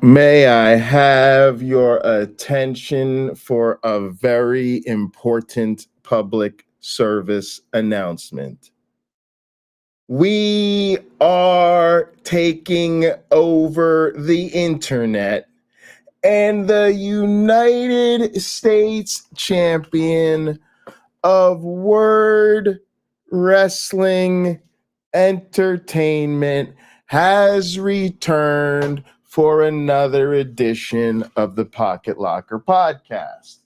May I have your attention for a very important public service announcement? We are taking over the internet, and the United States champion of word wrestling entertainment has returned for another edition of the Pocket Locker podcast.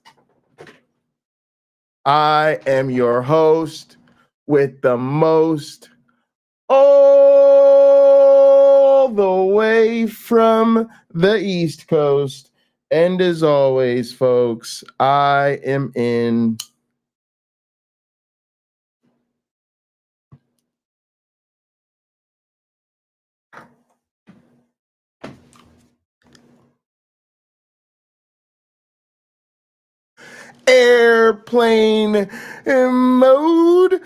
I am your host with the most, all the way from the East Coast. And as always, folks, I am in airplane mode.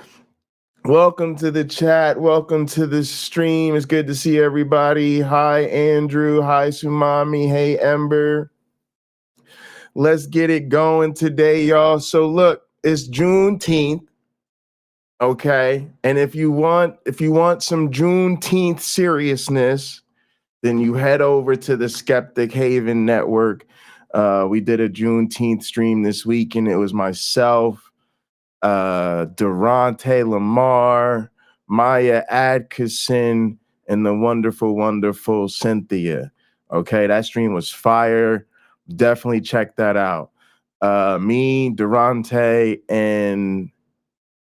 Welcome to the chat. Welcome to the stream. It's good to see everybody. Hi, Andrew. Hi, Sumami. Hey, Ember. Let's get it going today, y'all. So look, it's Juneteenth. Okay. And if you want some Juneteenth seriousness, then you head over to the Skeptic Haven Network. We did a Juneteenth stream this week, and it was myself, Durante Lamar, Maya Adkisson, and the wonderful, wonderful Cynthia. Okay, that stream was fire. Definitely check that out. Me, Durante, and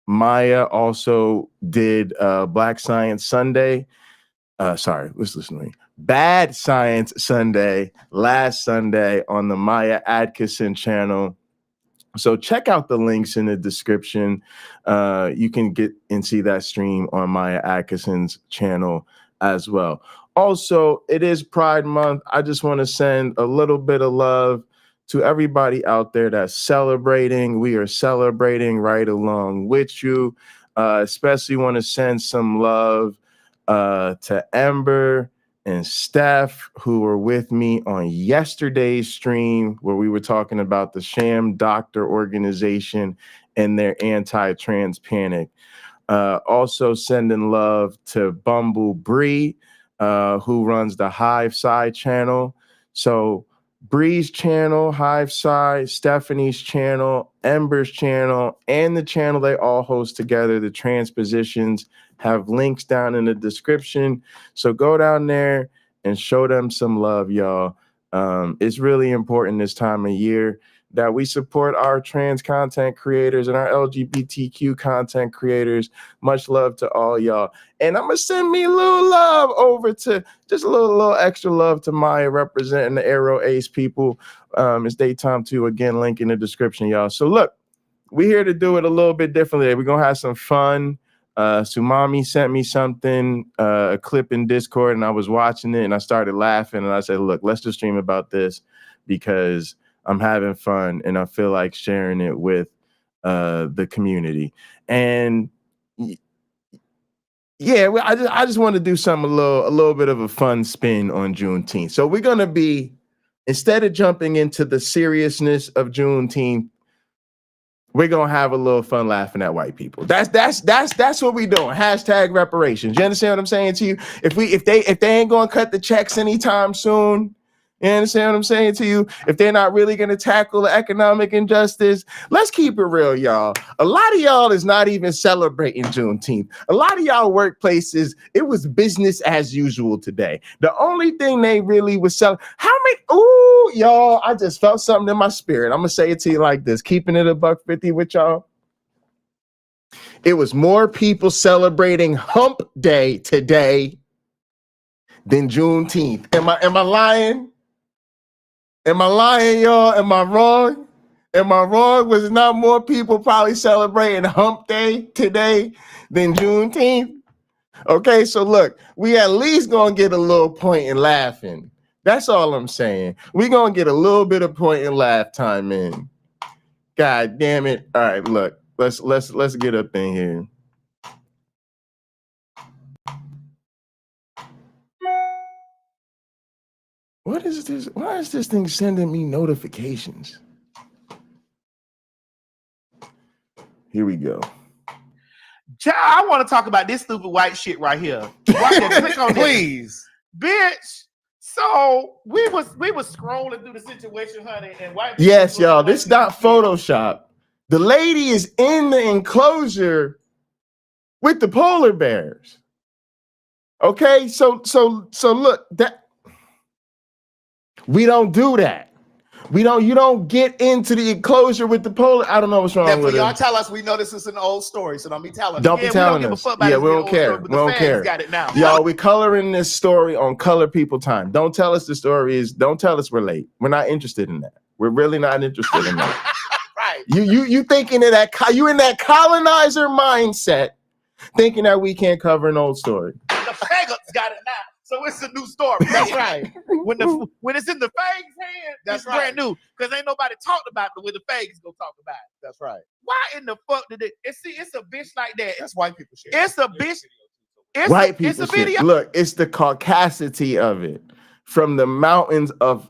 Maya also did Black Science Sunday. Sorry, let's listen to me. Bad Science Sunday last Sunday on the Maya Adkisson channel. So check out the links in the description. You can get and see that stream on Maya Adkisson's channel as well. Also, it is Pride Month. I just want to send a little bit of love to everybody out there that's celebrating. We are celebrating right along with you. Especially want to send some love to Ember and Steph, who were with me on yesterday's stream where we were talking about the Sham Doctor organization and their anti-trans panic. Also sending love to Bumble Bree, who runs the Hive Side channel. So Bree's channel, Hive Side, Stephanie's channel, Ember's channel, and the channel they all host together, the Transpositions, have links down in the description. So go down there and show them some love, y'all. It's really important this time of year that we support our trans content creators and our LGBTQ content creators. Much love to all y'all. And I'm going to send me a little love over to, just a little extra love to Maya representing the Aero Ace people. It's daytime too. Again, link in the description, y'all. So look, we're here to do it a little bit differently. We're going to have some fun. Sumami sent me something, a clip in Discord, and I was watching it and I started laughing and I said, look, let's just stream about this because I'm having fun and I feel like sharing it with the community. And yeah, I just want to do something a little bit of a fun spin on Juneteenth. So we're going to be, instead of jumping into the seriousness of Juneteenth, we're gonna have a little fun laughing at white people. That's what we doing. Hashtag reparations. You understand what I'm saying to you? If they ain't gonna cut the checks anytime soon, you understand what I'm saying to you? If they're not really gonna tackle the economic injustice, let's keep it real, y'all. A lot of y'all is not even celebrating Juneteenth. A lot of y'all workplaces, it was business as usual today. The only thing they really was selling, y'all, I just felt something in my spirit. I'm gonna say it to you like this, keeping it $1.50 with y'all. It was more people celebrating Hump Day today than Juneteenth. Am I lying? Am I lying, y'all? Am I wrong? Am I wrong? Was it not more people probably celebrating Hump Day today than Juneteenth? Okay, so look, we at least gonna get a little point in laughing. That's all I'm saying. We gonna get a little bit of point in laugh time in. God damn it! All right, look, let's get up in here. What is this? Why is this thing sending me notifications? Here we go. I want to talk about this stupid white shit right here. Click on Please. Bitch. So we was scrolling through the situation, honey, and white people. Yes, y'all. This is not Photoshop. The lady is in the enclosure with the polar bears. Okay, so look, that we don't do that. You don't get into the enclosure with the polar. I don't know what's wrong with y'all it. tell us we know this is an old story, so don't be telling us. Don't be telling us. Yeah, we don't care. We don't care. Got it now. Y'all, we coloring this story on Color People time. Don't tell us the story is. Don't tell us we're late. We're not interested in that. We're really not interested in that. Right. You thinking of that? You in that colonizer mindset, thinking that we can't cover an old story. The faggots got it now. So it's a new story. That's right. When it's in the fags' hand, that's it's brand new. Because ain't nobody talked about it when the fags go talk about it. That's right. Why in the fuck did it? It's a bitch like that. That's white people shit. It's a bitch. It's a video. Look, it's the caucasity of it from the mountains of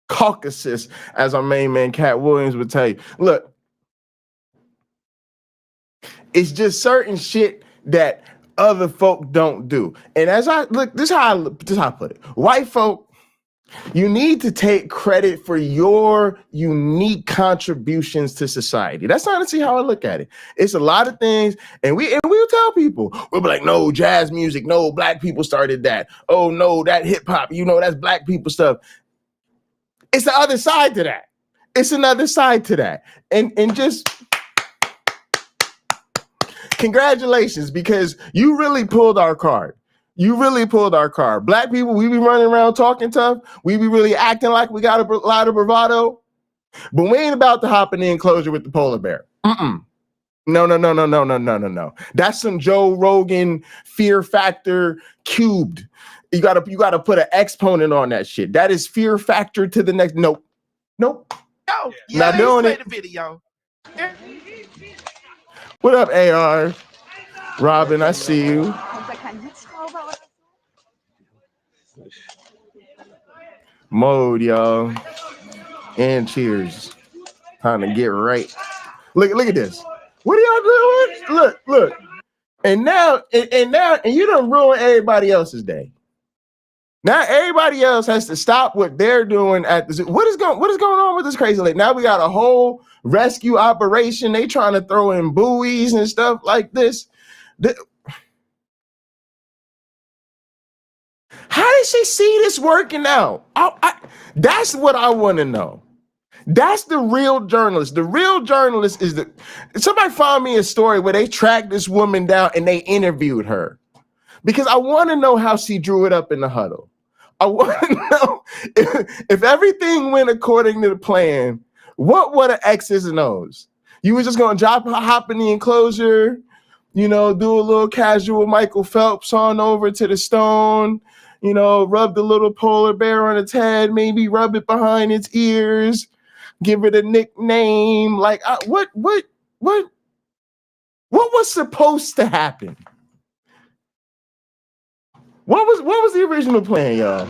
Caucasus, as our main man Cat Williams would tell you. Look, it's just certain shit that other folk don't do. And as I look, this is how I put it. White folk, you need to take credit for your unique contributions to society. That's honestly how I look at it. It's a lot of things, and we'll tell people, we'll be like, no, jazz music, no, black people started that. Oh no, that hip hop, that's black people stuff. It's the other side to that. It's another side to that. And just congratulations, because you really pulled our card. You really pulled our card. Black people, we be running around talking tough. We be really acting like we got a lot of bravado. But we ain't about to hop in the enclosure with the polar bear. No. That's some Joe Rogan fear factor cubed. You gotta put an exponent on that shit. That is fear factor to the next. Nope. No, Not doing it. The video. What up, AR? Robin, I see you. Mode, y'all. And cheers. Time to get right. Look at this. What are y'all doing? Look. And now you done ruin everybody else's day. Now everybody else has to stop what they're doing at the zoo. What is going on with this crazy lady? Now we got a whole rescue operation. They trying to throw in buoys and stuff like this. How did she see this working out? That's what I want to know. That's the real journalist. The real journalist is somebody find me a story where they tracked this woman down and they interviewed her, because I want to know how she drew it up in the huddle. I want to know if everything went according to the plan, what were the X's and O's? You were just going to hop in the enclosure, do a little casual Michael Phelps on over to the stone, rub the little polar bear on its head, maybe rub it behind its ears, give it a nickname. Like, what was supposed to happen? What was the original plan, y'all?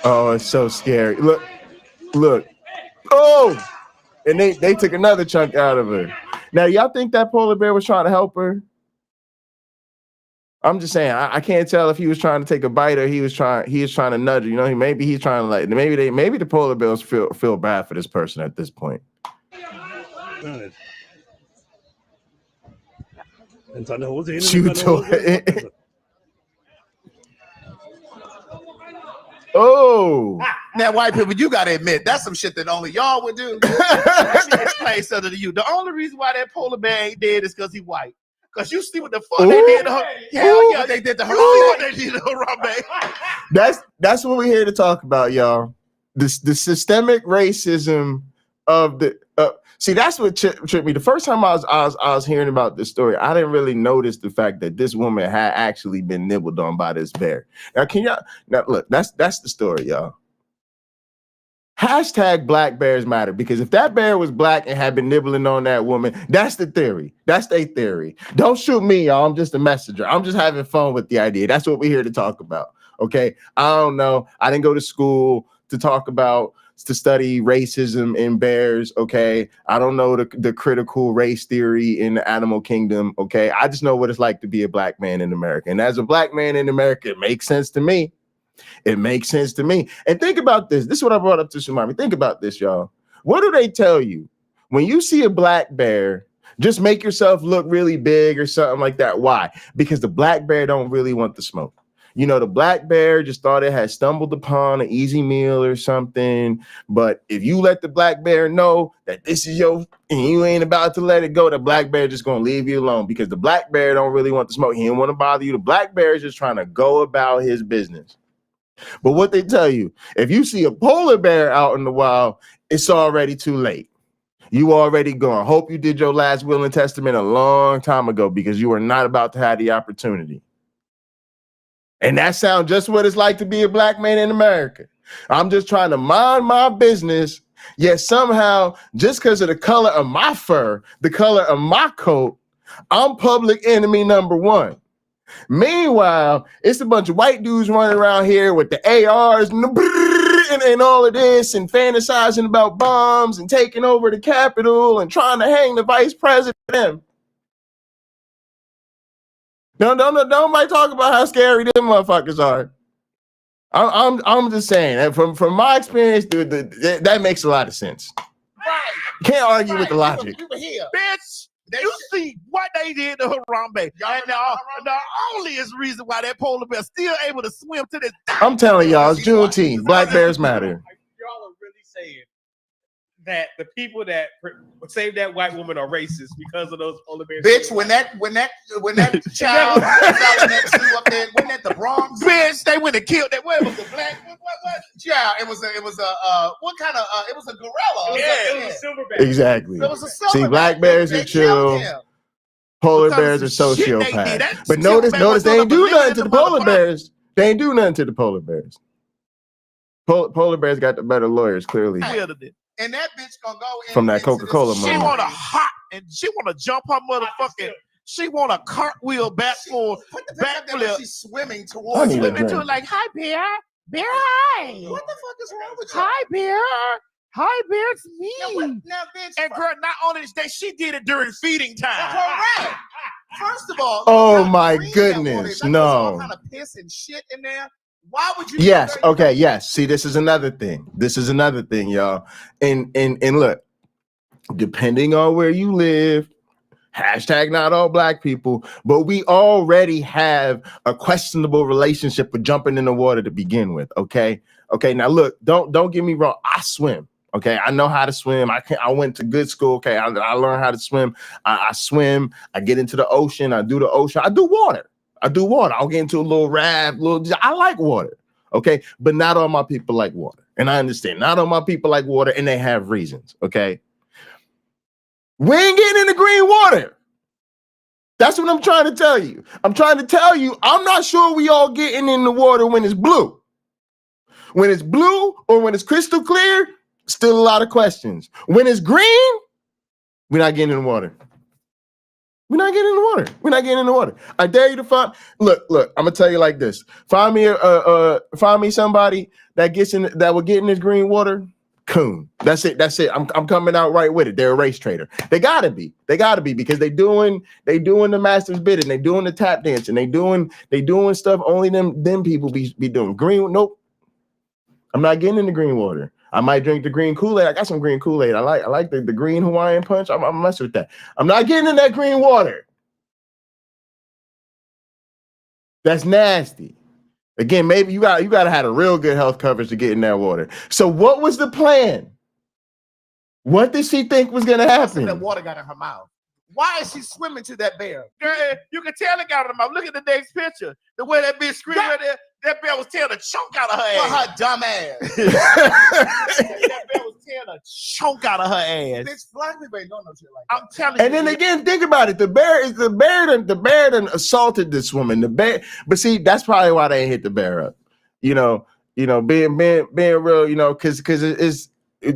Oh, it's so scary. Look. Oh, and they took another chunk out of her. Now, y'all think that polar bear was trying to help her? I'm just saying, I can't tell if he was trying to take a bite or he was trying to nudge her. Maybe he's trying to maybe the polar bears feel bad for this person at this point. Oh, now white people, you gotta admit that's some shit that only y'all would do. Let me explain something to you. The only reason why that polar bear ain't dead is because he white. Because you see what the fuck they did to her. Hell yeah, they did to her. What they did to Harambe. That's what we're here to talk about, y'all. The systemic racism of the. See, that's what tripped me. The first time I was hearing about this story, I didn't really notice the fact that this woman had actually been nibbled on by this bear. Now, look? That's the story, y'all. Hashtag Black Bears Matter, because if that bear was black and had been nibbling on that woman, that's the theory. That's their theory. Don't shoot me, y'all. I'm just a messenger. I'm just having fun with the idea. That's what we're here to talk about. Okay. I don't know. I didn't go to school to study racism in bears. Okay. I don't know the critical race theory in the animal kingdom. Okay. I just know what it's like to be a black man in America. And as a black man in America, it makes sense to me. It makes sense to me. And think about this. This is what I brought up to Shumami. Think about this, y'all. What do they tell you? When you see a black bear, just make yourself look really big or something like that. Why? Because the black bear don't really want the smoke. You know, the black bear just thought it had stumbled upon an easy meal or something. But if you let the black bear know that this is your, and you ain't about to let it go, the black bear just going to leave you alone, because the black bear don't really want the smoke. He don't want to bother you. The black bear is just trying to go about his business. But what they tell you, if you see a polar bear out in the wild, it's already too late. You already gone. Hope you did your last will and testament a long time ago, because you are not about to have the opportunity. And that sounds just what it's like to be a black man in America. I'm just trying to mind my business, yet somehow, just because of the color of my fur, the color of my coat, I'm public enemy number one. Meanwhile, it's a bunch of white dudes running around here with the ARs and all of this, and fantasizing about bombs and taking over the Capitol and trying to hang the vice president. Don't nobody talk about how scary them motherfuckers are. I'm just saying that from my experience, that makes a lot of sense. Right. Can't argue with the logic. You were here. Bitch. You see what they did to Harambe. And the only reason why that polar bear still able to swim to this. I'm telling y'all, it's Juneteenth. Black Bears Matter. Y'all are really saying that the people that save that white woman are racist because of those polar bears. Bitch, when that child was out in that zoo up there, wasn't that the Bronx? Bitch, they went and killed that. What was the black? What? Yeah, it was a what kind of it was a gorilla. It was a silverback. Exactly. It was a silverback. See, black bears are chill. Polar bears are sociopaths. But notice they ain't do nothing to the polar bears. They ain't do nothing to the polar bears. Polar bears got the better lawyers, clearly. And that bitch gonna go in from that Coca-Cola money. She want to hop and she want to jump her motherfucking. She want a cartwheel back for backflip. She's swimming towards it like, hi, bear. Bear, hi. What the fuck is wrong with you? Hi, bear. Hi, bear. It's me. Now, bitch. And girl, not only that, she did it during feeding time. Correct. First of all, oh my goodness, no. All kind of piss and shit in there. Why would you? Yes. Okay. Yes. See, this is another thing. Y'all. And look, depending on where you live, hashtag not all black people, but we already have a questionable relationship with jumping in the water to begin with. Okay. Now look, don't get me wrong. I swim. Okay. I know how to swim. I went to good school. Okay. I learned how to swim. I swim. I get into the ocean. I do the ocean. I do water. I'll get into a little raft. I like water. Okay. But not all my people like water. And I understand not all my people like water, and they have reasons. Okay. We ain't getting in the green water. That's what I'm trying to tell you. I'm not sure we all getting in the water when it's blue. When it's blue or when it's crystal clear, still a lot of questions. When it's green, we're not getting in the water. We're not getting in the water. I dare you to find. Look. I'm gonna tell you like this. Find me somebody that will get in this green water. Coon. That's it. I'm coming out right with it. They're a race trader. They gotta be because they doing the master's bidding. They doing the tap dancing. They doing stuff only them people be doing. Green. Nope. I'm not getting in the green water. I might drink the green Kool-Aid. I got some green Kool-Aid. I like the green Hawaiian punch. I'm messing with that. I'm not getting in that green water. That's nasty. Again, maybe you gotta have a real good health coverage to get in that water. So what was the plan? What did she think was gonna happen? That water got in her mouth. Why is she swimming to that bear? Girl, you can tell it got in her mouth. Look at the next picture. The way that bitch screamed right there. That bear was tearing a chunk out of her ass. For her dumb ass. That bear was tearing a chunk out of her ass. Bitch, black people ain't doing no shit like that. I'm telling you. And then again, think about it. The bear done assaulted this woman. But see, that's probably why they ain't hit the bear up. You know, you know, being real, you know, because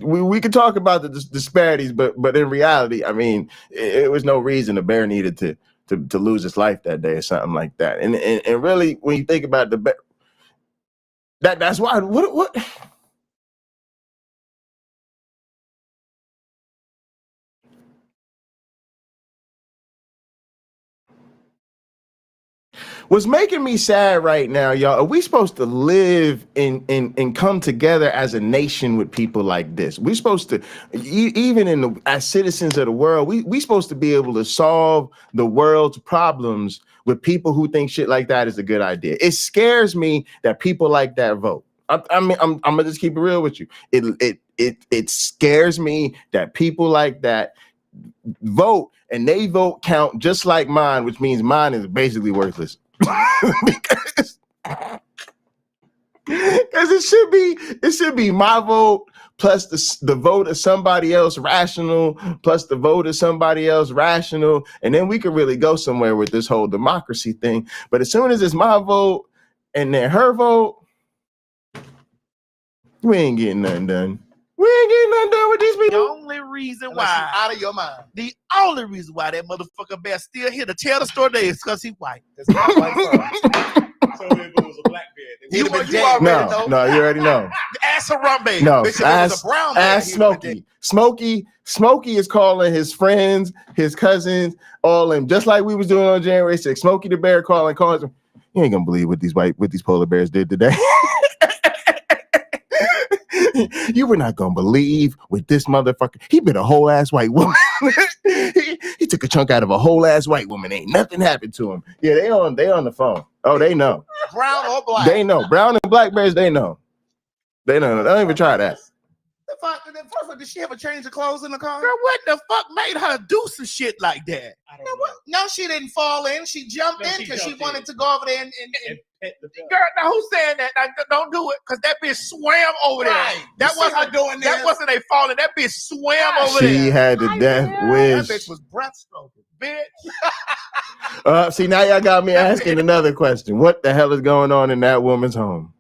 we could talk about the disparities, but in reality, I mean, it was no reason the bear needed to lose his life that day or something like that. And really, when you think about the bear, that's why what. What's making me sad right now, y'all, are we supposed to live and come together as a nation with people like this? We're supposed to, even as citizens of the world, we supposed to be able to solve the world's problems with people who think shit like that is a good idea. It scares me that people like that vote. I mean, I'm gonna just keep it real with you. It scares me that people like that vote, and they vote count just like mine, which means mine is basically worthless. because it should be my vote plus the vote of somebody else rational plus the vote of somebody else rational, and then we could really go somewhere with this whole democracy thing. But as soon as it's my vote and then her vote, we ain't getting nothing done. We ain't getting nothing done with these The people. only reason Unless why, you out of your mind. the only reason why that motherfucker bear still here to tell the story today is because he white. That's not white first. So if it was a black bear, He'd have been you dead. already know. No, you already know. Ask Harambe. No, Bitch, if it was ask a brown bear, ask he would've been Smokey. Smokey is calling his friends, his cousins, all them, just like we was doing on January 6th. Smokey the Bear calling. You ain't gonna believe what these polar bears did today. You were not gonna believe what this motherfucker. He bit a whole ass white woman. he took a chunk out of a whole ass white woman. Ain't nothing happened to him. Yeah, they on the phone. Oh, they know. Brown or black. They know. Brown and black bears. They know. They know. Don't even try that. The fuck, did she ever change her clothes in the car? Girl, what the fuck made her do some shit like that? I don't No, know. what? No, she didn't fall in. She jumped No, in she because she jumped wanted in. to go over there and And pet the dog. Girl, now who's saying that? Now, don't do it, because that bitch swam over there. Right. That You see her wasn't doing that this? wasn't a falling. That bitch swam over She there. had the death that wish. bitch was breaststroking. Bitch. See, now y'all got me asking another question. What the hell is going on in that woman's home?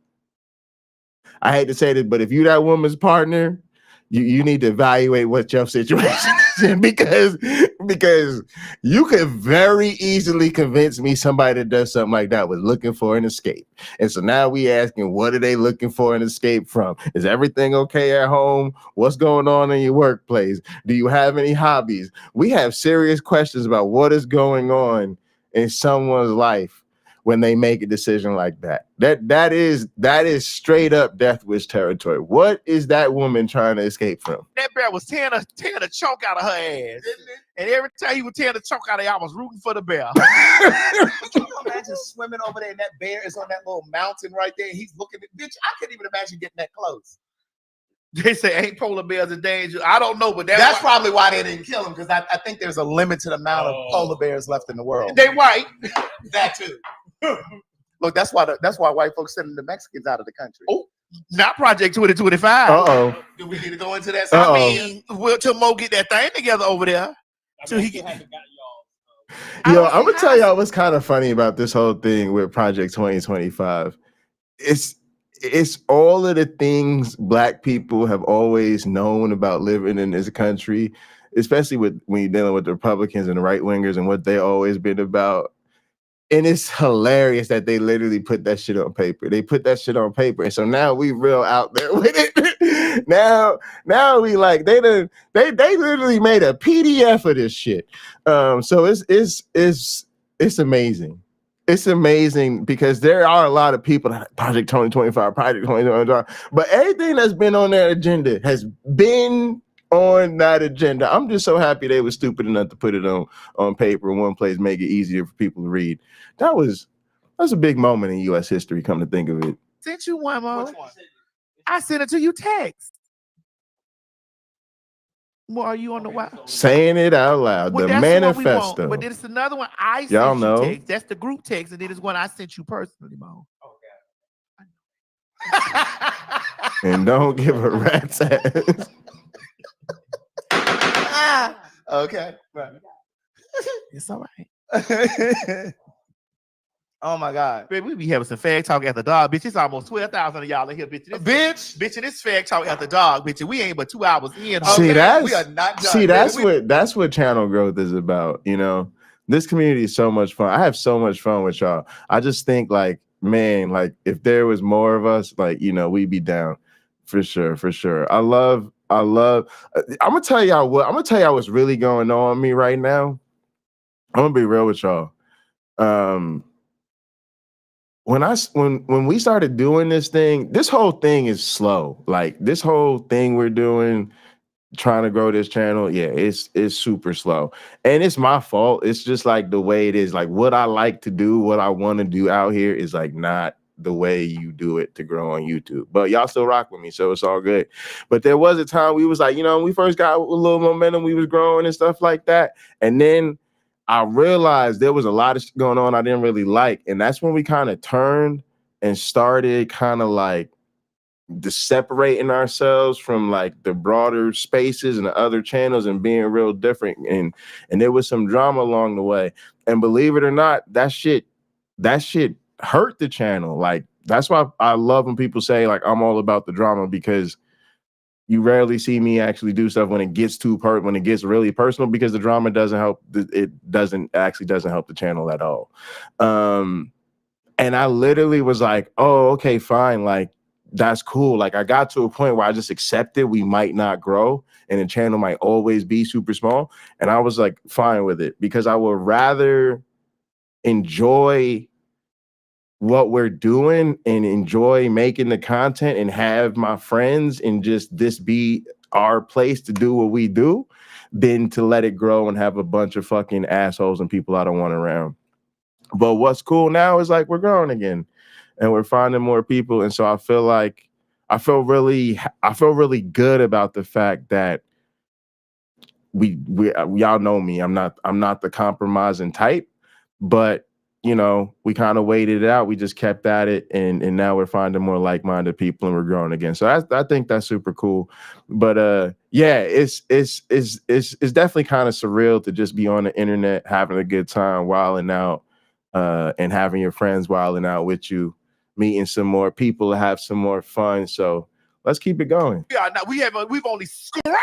I hate to say this, but if you that woman's partner, you need to evaluate what your situation is in, because you could very easily convince me somebody that does something like that was looking for an escape. And so now we asking, what are they looking for an escape from? Is everything okay at home? What's going on in your workplace? Do you have any hobbies? We have serious questions about what is going on in someone's life when they make a decision like that. That is straight up death wish territory. What is that woman trying to escape from? That bear was tearing a chunk out of her ass. And every time he would tear the chunk out of her, I was rooting for the bear. Can you imagine swimming over there and that bear is on that little mountain right there and he's looking at bitch? I couldn't even imagine getting that close. They say ain't polar bears in danger. I don't know, but That's probably why they didn't kill him, because I think there's a limited amount of Oh. polar bears left in the world. they white. That too. Look, that's why white folks sending the Mexicans out of the country. Oh, not Project 2025. Uh-oh. Do we need to go into that? Uh-oh. I mean, we'll till Mo get that thing together over there. I So mean, he I still can- haven't got y'all. Yo, don't I'm see gonna tell how- y'all what's kind of funny about this whole thing with Project 2025. It's all of the things Black people have always known about living in this country, especially when you're dealing with the Republicans and the right wingers and what they always been about. And it's hilarious that they literally put that shit on paper. They put that shit on paper, and so now we real out there with it. now we like they literally made a PDF of this shit. So it's amazing. It's amazing because there are a lot of people that Project 2025, Project 2025, but everything that's been on their agenda has been on that agenda. I'm just so happy they were stupid enough to put it on paper in one place, make it easier for people to read. That's a big moment in U.S. history, come to think of it. Sent you one, Mo. Which one? I sent it to you text. Well, are you on the wild? Saying it out loud, Well, the that's the one we want, manifesto. but it's another one I sent Y'all you know. text. That's the group text, and then there's one I sent you personally, Mo. And don't give a rat's ass. Okay. Right. It's all right. Oh my God. Baby, we be having some fag talk at the dog, bitch. It's almost 12,000 of y'all in here, bitch. Bitch. And it's fag talk at the dog, bitch. And we ain't but 2 hours in. See, Okay, that's we are not done. see, that's what channel growth is about. You know, this community is so much fun. I have so much fun with y'all. I just think, like, man, like if there was more of us, like, you know, we'd be down for sure, for sure. I love. I'm gonna tell y'all what's really going on with me right now. I'm gonna be real with y'all. When we started doing this whole thing is slow. Like this whole thing we're doing, trying to grow this channel, yeah, it's super slow. And it's my fault. It's just like the way it is. Like what I like to do, what I want to do out here is like not the way you do it to grow on YouTube. But y'all still rock with me, so it's all good. But there was a time we was like, you know, when we first got a little momentum, we was growing and stuff like that. And then I realized there was a lot of shit going on I didn't really like. And that's when we kind of turned and started kind of like separating ourselves from like the broader spaces and the other channels and being real different. And there was some drama along the way. And believe it or not, that shit hurt the channel. Like that's why I love when people say like I'm all about the drama, because you rarely see me actually do stuff when it gets when it gets really personal, because the drama doesn't help. It doesn't help the channel at all. And I literally was like, oh, okay, fine. Like, that's cool. Like I got to a point where I just accepted we might not grow and the channel might always be super small. And I was like, fine with it, because I would rather enjoy what we're doing and enjoy making the content and have my friends and just this be our place to do what we do than to let it grow and have a bunch of fucking assholes and people I don't want around. But what's cool now is like we're growing again and we're finding more people. And so I feel really good about the fact that we y'all know me. I'm not the compromising type, but you know, we kind of waited it out. We just kept at it, and now we're finding more like-minded people, and we're growing again. So I think that's super cool. But yeah, it's definitely kind of surreal to just be on the internet having a good time, wilding out, and having your friends wilding out with you, meeting some more people to have some more fun. So let's keep it going. Yeah, now we've only scraped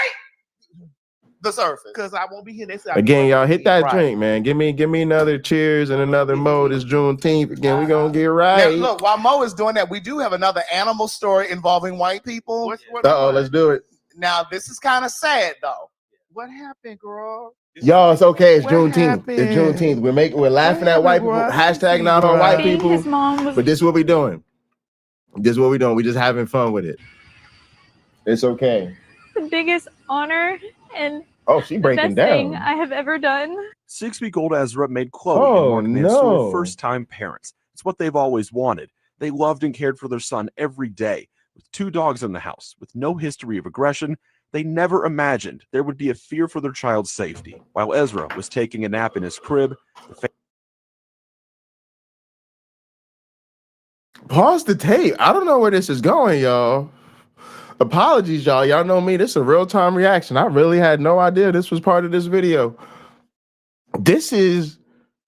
the surface, because I won't be here next time. Again, y'all hit that drink, man. Give me another cheers and another mode. It's Juneteenth again. We gonna get right. Now, look, while Mo is doing that, we do have another animal story involving white people. Let's do it. Now, this is kind of sad though. What happened, girl? Y'all, it's okay. It's What Juneteenth. happened? It's Juneteenth. We're laughing at white people. Hashtag not on white people. His mom was But this is what we're doing. This is what we're doing. We're just having fun with it. It's okay. the biggest honor and Oh, she breaking best down. thing I have ever done. 6-week-old Ezra made Chloe and Mark Mansour first-time parents. It's what they've always wanted. They loved and cared for their son every day. With 2 dogs in the house, with no history of aggression, they never imagined there would be a fear for their child's safety. While Ezra was taking a nap in his crib, Pause the tape. I don't know where this is going, y'all. Apologies, y'all. Y'all know me. This is a real-time reaction. I really had no idea this was part of this video. This is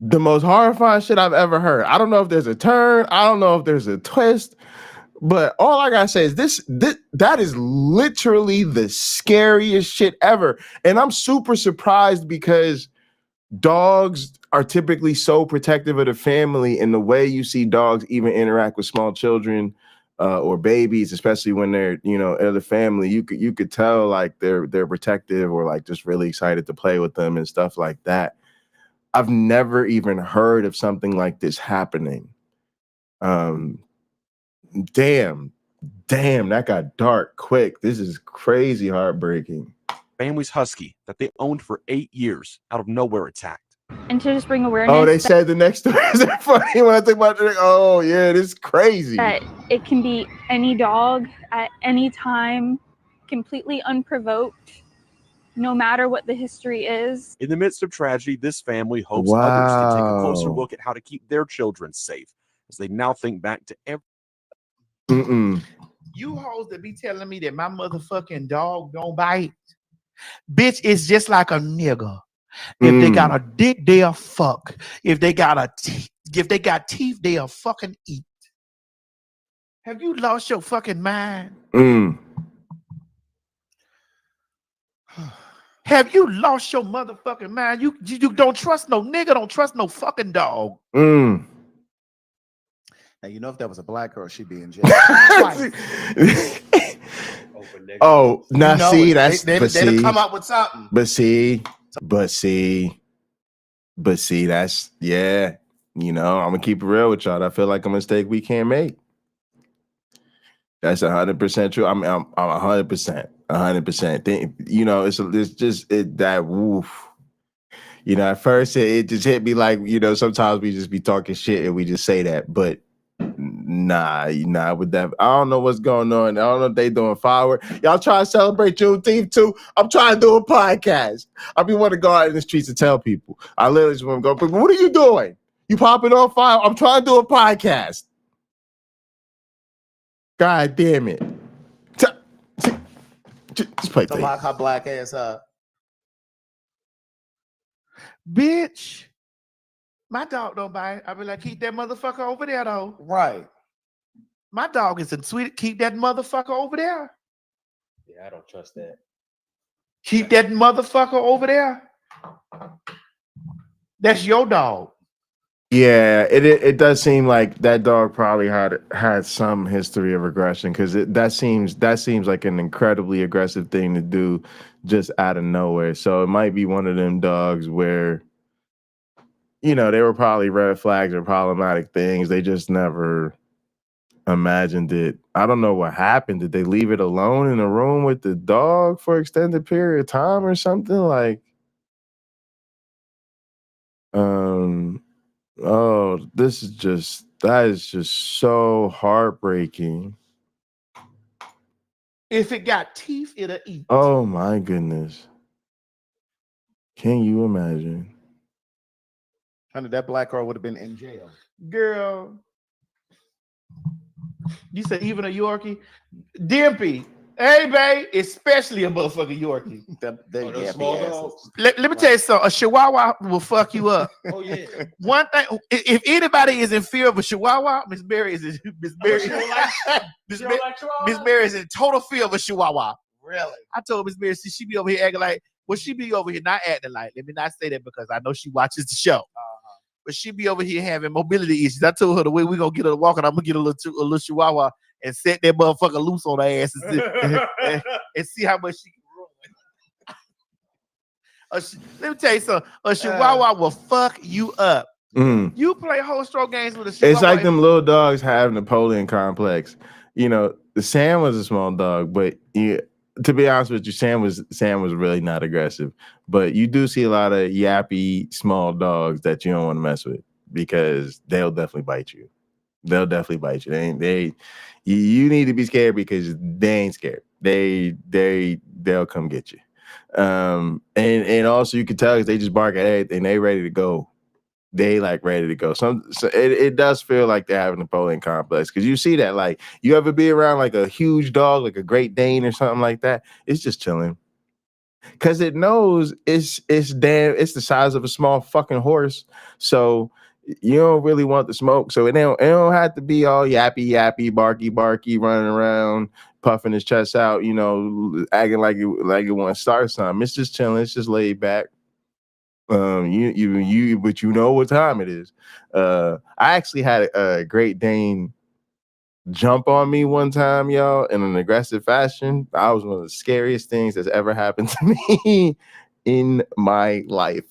the most horrifying shit I've ever heard. I don't know if there's a turn. I don't know if there's a twist. But all I gotta say is that is literally the scariest shit ever. And I'm super surprised because dogs are typically so protective of the family, and the way you see dogs even interact with small children or babies, especially when they're, you know, in the family, you could tell like they're protective or like just really excited to play with them and stuff like that. I've never even heard of something like this happening. Damn, that got dark quick. This is crazy heartbreaking. Family's husky that they owned for 8 years out of nowhere attacked. And to just bring awareness. Oh, they said the next story. Is that funny when I think about it? Oh, yeah, this is crazy. That it can be any dog at any time, completely unprovoked, no matter what the history is. In the midst of tragedy, this family hopes others can take a closer look at how to keep their children safe, as they now think back to every. You hoes that be telling me that my motherfucking dog don't bite. Bitch, it's just like a nigga. If they got a dick, they'll fuck. If they got teeth, they'll fucking eat. Have you lost your fucking mind? Have you lost your motherfucking mind? You don't trust no nigga, don't trust no fucking dog. Now, you know, if that was a black girl, she'd be in jail. Oh, now see, that's they'd come up with something. But see, that's yeah. You know, I'm gonna keep it real with y'all. I feel like a mistake we can't make. That's 100% true. I'm 100%. You know, it's just that woof. You know, at first it just hit me like, you know, sometimes we just be talking shit and we just say that, but nah, with that, I don't know what's going on. I don't know if they doing fireworks. Y'all trying to celebrate Juneteenth too? I'm trying to do a podcast. I be want to go out in the streets and tell people. I literally just want to go, what are you doing? You popping on fire? I'm trying to do a podcast. God damn it. Just play to lock her black ass up. Bitch. My dog don't bite. I be like, keep that motherfucker over there, though. Right. My dog is in sweet. Keep that motherfucker over there. Yeah, I don't trust that. Keep that motherfucker over there. That's your dog. Yeah, it does seem like that dog probably had some history of aggression, because that seems like an incredibly aggressive thing to do just out of nowhere. So it might be one of them dogs where, you know, they were probably red flags or problematic things. They just never imagined it. I don't know what happened. Did they leave it alone in a room with the dog for an extended period of time or something? Like, oh, that is just so heartbreaking. If it got teeth, it'll eat. Oh my goodness. Can you imagine? Honey, that black girl would have been in jail. Girl. You said even a Yorkie? Dimpy. Hey, babe, especially a motherfucking Yorkie. Let me tell you something. A Chihuahua will fuck you up. Oh, yeah. One thing, if anybody is in fear of a Chihuahua, Miss Mary is in total fear of a Chihuahua. Really? I told Miss Mary, she be over here acting like, well, she be over here not acting like, let me not say that because I know she watches the show. But she be over here having mobility issues. I told her the way we gonna get her to walking, I'm gonna get a little Chihuahua and set that motherfucker loose on her ass and see how much she can ruin. Let me tell you something. A Chihuahua will fuck you up. You play whole stroke games with a Chihuahua. It's like them little dogs have Napoleon complex. You know, Sam was a small dog, but to be honest with you, Sam was really not aggressive. But you do see a lot of yappy small dogs that you don't want to mess with because they'll definitely bite you. You need to be scared because they ain't scared. They'll come get you. And also you can tell because they just bark at everything. They ready to go. They like ready to go. So it does feel like they have a Napoleon complex because you see that. Like, you ever be around like a huge dog, like a Great Dane or something like that? It's just chilling because it knows it's the size of a small fucking horse. So you don't really want the smoke. So it don't have to be all yappy, barky, running around, puffing his chest out, you know, acting like it want to start something. It's just chilling. It's just laid back. But you know what time it is. I actually had a Great Dane jump on me one time, y'all, in an aggressive fashion. That was one of the scariest things that's ever happened to me in my life.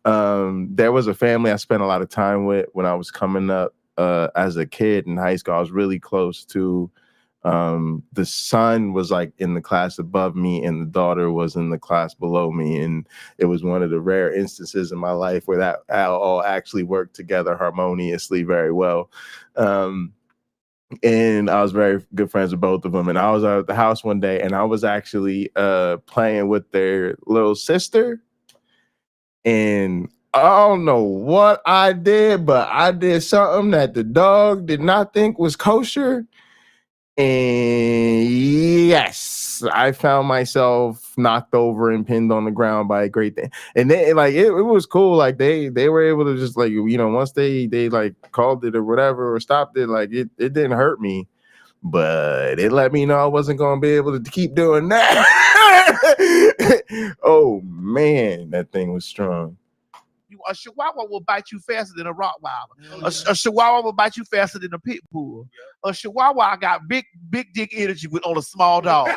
There was a family I spent a lot of time with when I was coming up as a kid in high school. I was really close to. The son was like in the class above me and the daughter was in the class below me. And it was one of the rare instances in my life where that all actually worked together harmoniously very well. And I was very good friends with both of them. And I was out at the house one day and I was actually playing with their little sister. And I don't know what I did, but I did something that the dog did not think was kosher. And yes, I found myself knocked over and pinned on the ground by a Great Dane. And then like it was cool. Like they were able to just like, you know, once they like called it or whatever or stopped it, like it didn't hurt me. But it let me know I wasn't gonna be able to keep doing that. Oh man, that thing was strong. A Chihuahua will bite you faster than a Rottweiler. A Chihuahua will bite you faster than a pit bull. A Chihuahua got big dick energy on a small dog. A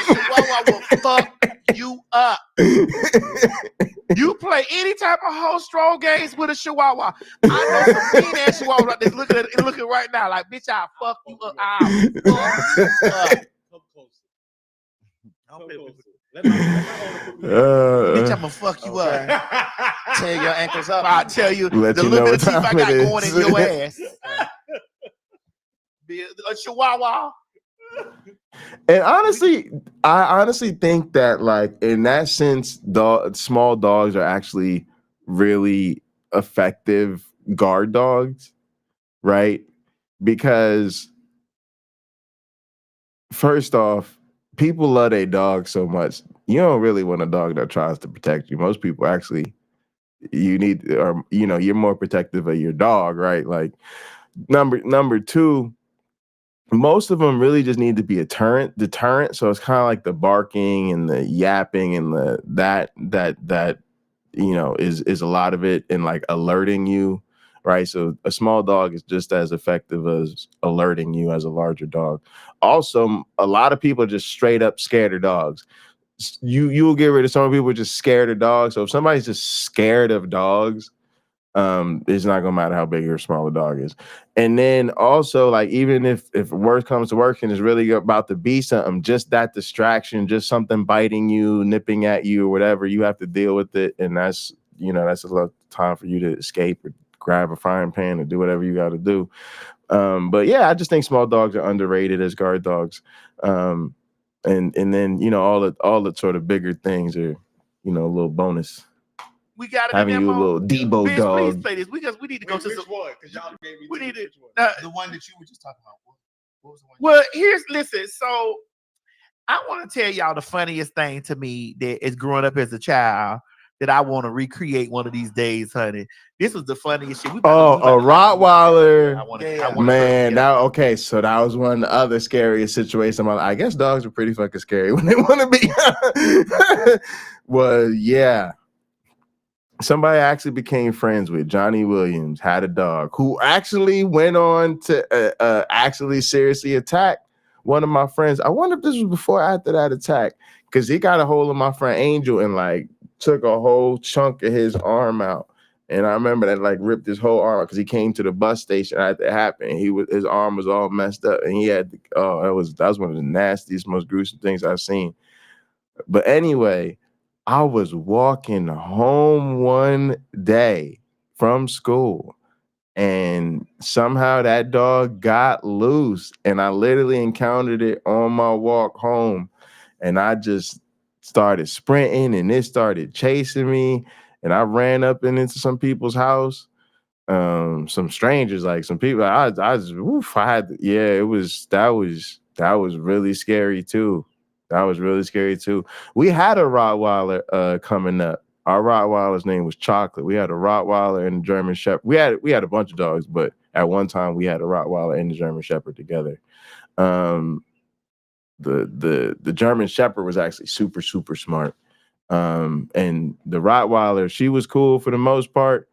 Chihuahua will fuck you up. You play any type of whole strong games with a Chihuahua. I know some mean ass Chihuahua out there looking right now like, bitch, I'll fuck you up. I'll fuck you up. Come closer. Bitch, I'm gonna fuck you up. Tear your ankles up. I'll tell you Let the you little know bit of what teeth I time got it going is. in your ass. A Chihuahua. And honestly, I honestly think that like in that sense, small dogs are actually really effective guard dogs, right? Because first off, people love their dog so much. You don't really want a dog that tries to protect you. Most people actually, you're more protective of your dog, right? Like number two, most of them really just need to be a deterrent. So it's kind of like the barking and the yapping and that is a lot of it, and like alerting you, right? So a small dog is just as effective as alerting you as a larger dog. Also, a lot of people are just straight up scared of dogs. You'll get rid of some people just scared of dogs. So if somebody's just scared of dogs, it's not gonna matter how big or small the dog is. And then also, like, even if worse comes to worse and it's really about to be something, just that distraction, just something biting you, nipping at you or whatever, you have to deal with it. And that's a lot of time for you to escape or grab a frying pan and do whatever you got to do. But yeah, I just think small dogs are underrated as guard dogs. And then all the sort of bigger things are a little bonus. We got it. Having in you a there, little Debo Bitch, dog. please play this. We need to go to Which some. one? Because y'all gave me We need to. The one that you were just talking about. What was the one? Well, listen. So I want to tell y'all the funniest thing to me that is growing up as a child that I want to recreate one of these days, honey. This was the funniest shit. A Rottweiler. Man, okay. So that was one of the other scariest situations. I guess dogs are pretty fucking scary when they want to be. Well, yeah. Somebody I actually became friends with, Johnny Williams, had a dog who actually went on to actually seriously attack one of my friends. I wonder if this was before or after that attack, because he got a hold of my friend Angel and like took a whole chunk of his arm out. And I remember that like ripped his whole arm because he came to the bus station after it happened. His arm was all messed up, and he had that was one of the nastiest, most gruesome things I've seen. But anyway, I was walking home one day from school, and somehow that dog got loose, and I literally encountered it on my walk home, and I just started sprinting, and it started chasing me, and I ran up and into some people's house, some strangers, like some people. That was really scary too. That was really scary too. We had a Rottweiler coming up. Our Rottweiler's name was Chocolate. We had a Rottweiler and a German Shepherd. We had a bunch of dogs, but at one time we had a Rottweiler and a German Shepherd together. The German Shepherd was actually super, super smart. And the Rottweiler, she was cool for the most part,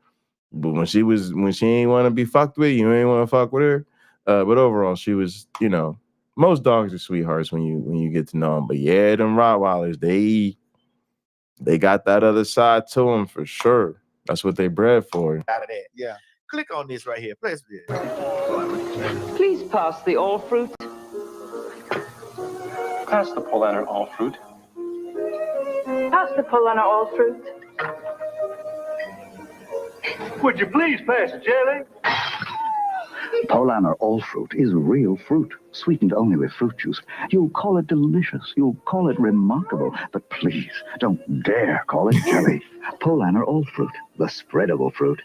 but when she ain't want to be fucked with, you ain't want to fuck with her. But overall, she was, most dogs are sweethearts when you get to know them. But yeah, them Rottweilers, they got that other side to them for sure. That's what they bred for. Out of that, yeah. Click on this right here. Press this. Please pass the all fruit. Pass the Polaner all fruit. Pass the Polaner all fruit. Would you please pass the jelly? Polaner all fruit is real fruit, sweetened only with fruit juice. You'll call it delicious, you'll call it remarkable, but please don't dare call it jelly. Polaner all fruit, the spreadable fruit.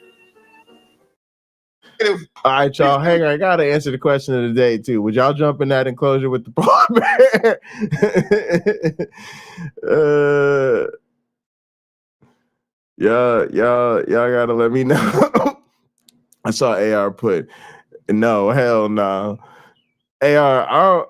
All right, y'all. Hang on. I gotta answer the question of the day too. Would y'all jump in that enclosure with the polar bear? Y'all gotta let me know. I saw AR put no, hell no. AR,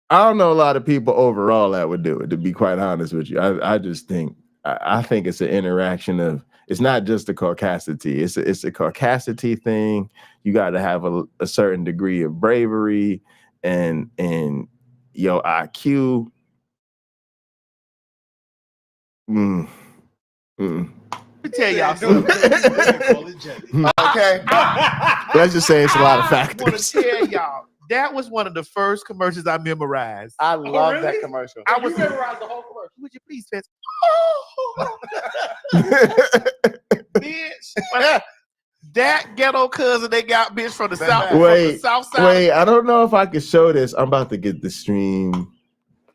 I don't know a lot of people overall that would do it, to be quite honest with you. I just think I think it's an interaction of, it's not just the caucasity. It's a caucasity thing. You got to have a certain degree of bravery and your IQ. Let me tell y'all something. Okay. Let's just say it's a lot of I want factors. to tell y'all, that was one of the first commercials I memorized. I love really? that commercial. I was You memorized the whole commercial. Would you please pass? Bitch. That ghetto cousin they got, bitch, from the south. From the south side. Wait, I don't know if I can show this. I'm about to get the stream.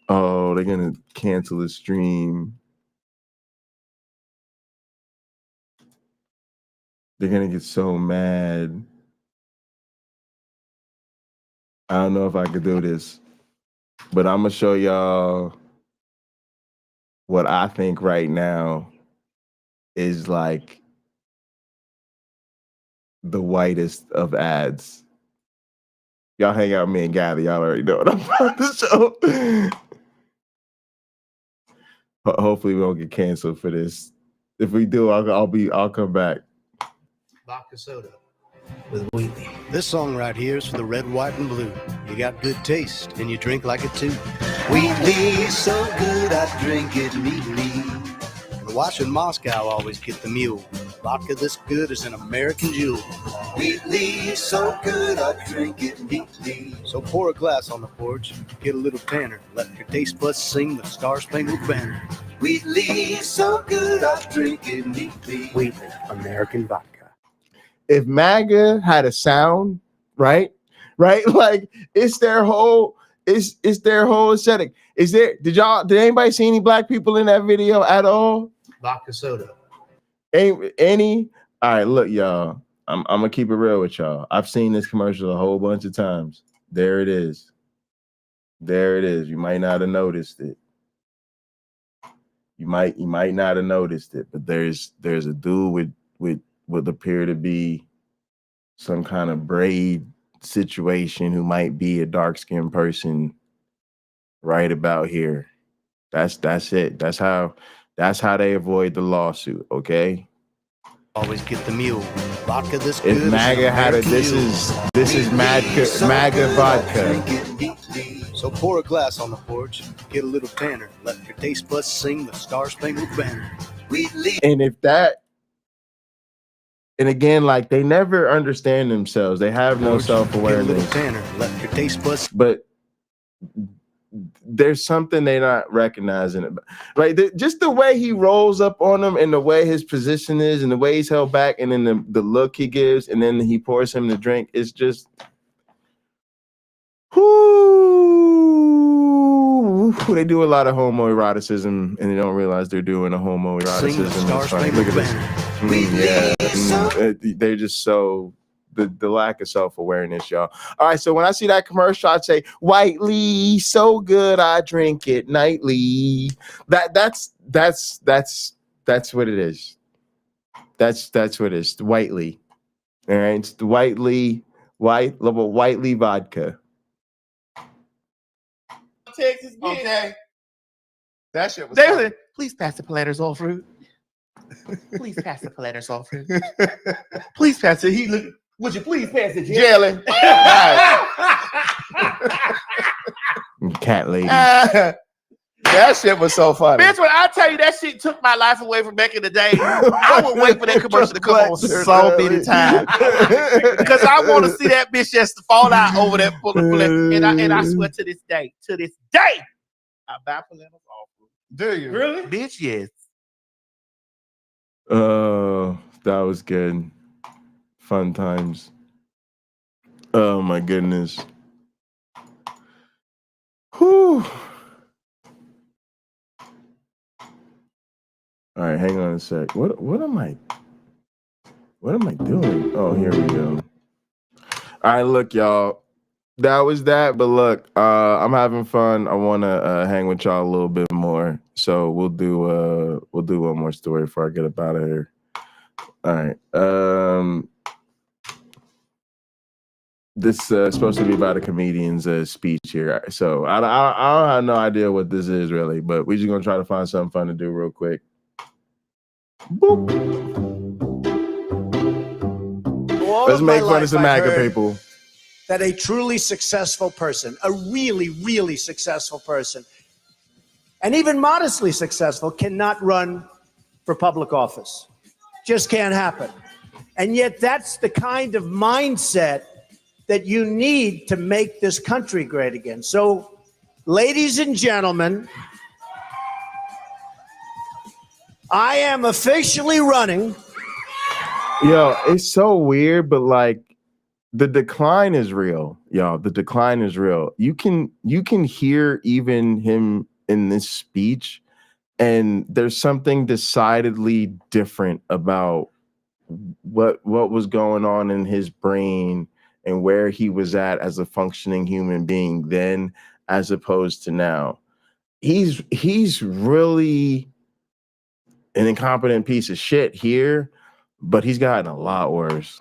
Oh, they're gonna cancel the stream. They're gonna get so mad. I don't know if I could do this, but I'm gonna show y'all what I think right now is like the whitest of ads. Y'all hang out with me and gather. Y'all already know what I'm about to show. Hopefully we don't get canceled for this. If we do, I'll come back. Vodka soda with Wheatley. This song right here is for the red, white, and blue. You got good taste and you drink like it too. Wheatley, so good I drink it neatly. The wash in Moscow always get the mule. Vodka this good is an American jewel. Wheatley, so good I drink it neatly. So pour a glass on the porch, get a little tanner, let your taste buds sing the Star-Spangled Banner. Wheatley, so good I drink it neatly. Wheatley, American vodka. If MAGA had a sound, right? Like it's their whole aesthetic. Did anybody see any black people in that video at all? Vodka soda. Any? All right, look, y'all. I'm gonna keep it real with y'all. I've seen this commercial a whole bunch of times. There it is. There it is. You might not have noticed it. You might not have noticed it, but there's a dude with would appear to be some kind of braid situation who might be a dark-skinned person right about here. That's it. That's how they avoid the lawsuit, okay? Always get the mule. Vodka this If good. MAGA had a this is MAGA vodka. So pour a glass on the porch, get a little tanner, let your taste buds sing the Star-Spangled Banner. And if that, and again, like they never understand themselves. They have no self-awareness. Tanner, let your taste buds. But there's something they're not recognizing about. Like just the way he rolls up on them and the way his position is and the way he's held back and then the look he gives and then he pours him the drink. It's just, they do a lot of homoeroticism and they don't realize they're doing a homoeroticism. Look at this. They're just so the lack of self-awareness, y'all. All right, so when I see that commercial, I'd say, Whiteley, so good I drink it nightly. That's what it is. That's what it is. Whiteley. All right, it's the Whiteley vodka. Texas, okay. That shit was funny. Please pass the planters all fruit. Please pass the planters all fruit. Please pass it. Would you please pass it, jelly? Cat lady. That shit was so funny. Bitch, when I tell you that shit took my life away from back in the day, I would wait for that commercial to come on so many times. Because I want to see that bitch just fall out over that bullet. And I swear to this day, I buy Palermo's all fruit. Do you? Really? Bitch, yes. That was good. Fun times. Oh my goodness. Whew. All right, hang on a sec. What am I doing? Oh, here we go. All right, look, y'all. That was that, but look, I'm having fun. I want to hang with y'all a little bit more, so we'll do one more story before I get up out of here. All right. This is supposed to be about a comedian's speech here, so I have no idea what this is really, but we're just gonna try to find something fun to do real quick. Boop. Let's make fun of some MAGA people. That a truly successful person, a really, really successful person, and even modestly successful, cannot run for public office. Just can't happen. And yet that's the kind of mindset that you need to make this country great again. So, ladies and gentlemen, I am officially running. Yo, it's so weird, but like, the decline is real, y'all. The decline is real. You can hear even him in this speech, and there's something decidedly different about what was going on in his brain and where he was at as a functioning human being then, as opposed to now. He's really an incompetent piece of shit here, but he's gotten a lot worse.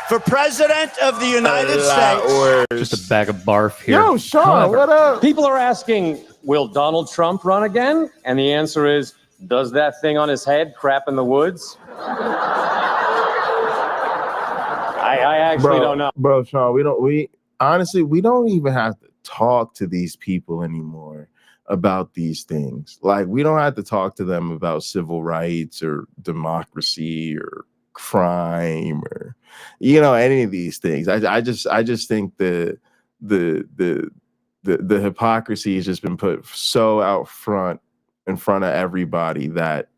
For President of the United States. Just a bag of barf here. Yo, Sean, what up? People are asking, will Donald Trump run again? And the answer is, does that thing on his head crap in the woods? I actually don't know. Bro, Sean, we honestly don't even have to talk to these people anymore about these things. Like, we don't have to talk to them about civil rights or democracy or crime or any of these things. I just think the hypocrisy has just been put so out front in front of everybody that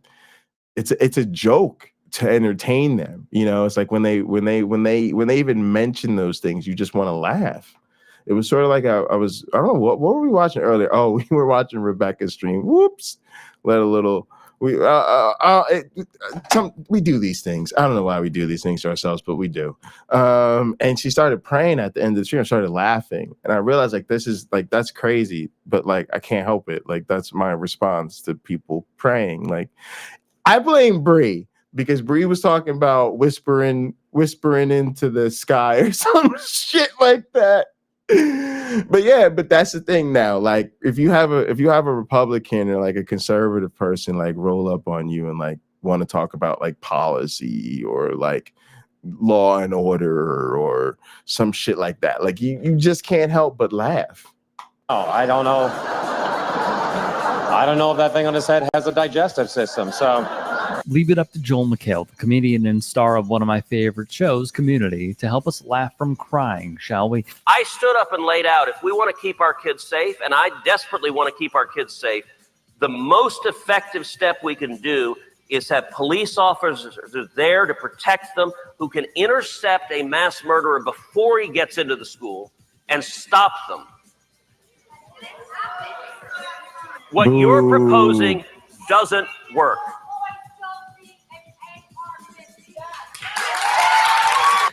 it's a joke to entertain them. It's like when they even mention those things, you just want to laugh. It was sort of like I don't know what were we watching earlier. Oh, we were watching Rebecca's stream. Whoops, we do these things. I don't know why we do these things to ourselves, but we do. And she started praying at the end of the stream. I started laughing, and I realized that's crazy, but I can't help it. That's my response to people praying. I blame Bree because Bree was talking about whispering into the sky or some shit like that. But that's the thing now. If you have a Republican or a conservative person roll up on you and want to talk about policy or law and order or some shit like that, you just can't help but laugh. Oh, I don't know. I don't know if that thing on his head has a digestive system. So leave it up to Joel McHale, the comedian and star of one of my favorite shows, Community, to help us laugh from crying, shall we? I stood up and laid out, if we want to keep our kids safe, and I desperately want to keep our kids safe, the most effective step we can do is have police officers there to protect them, who can intercept a mass murderer before he gets into the school and stop them. What you're proposing doesn't work.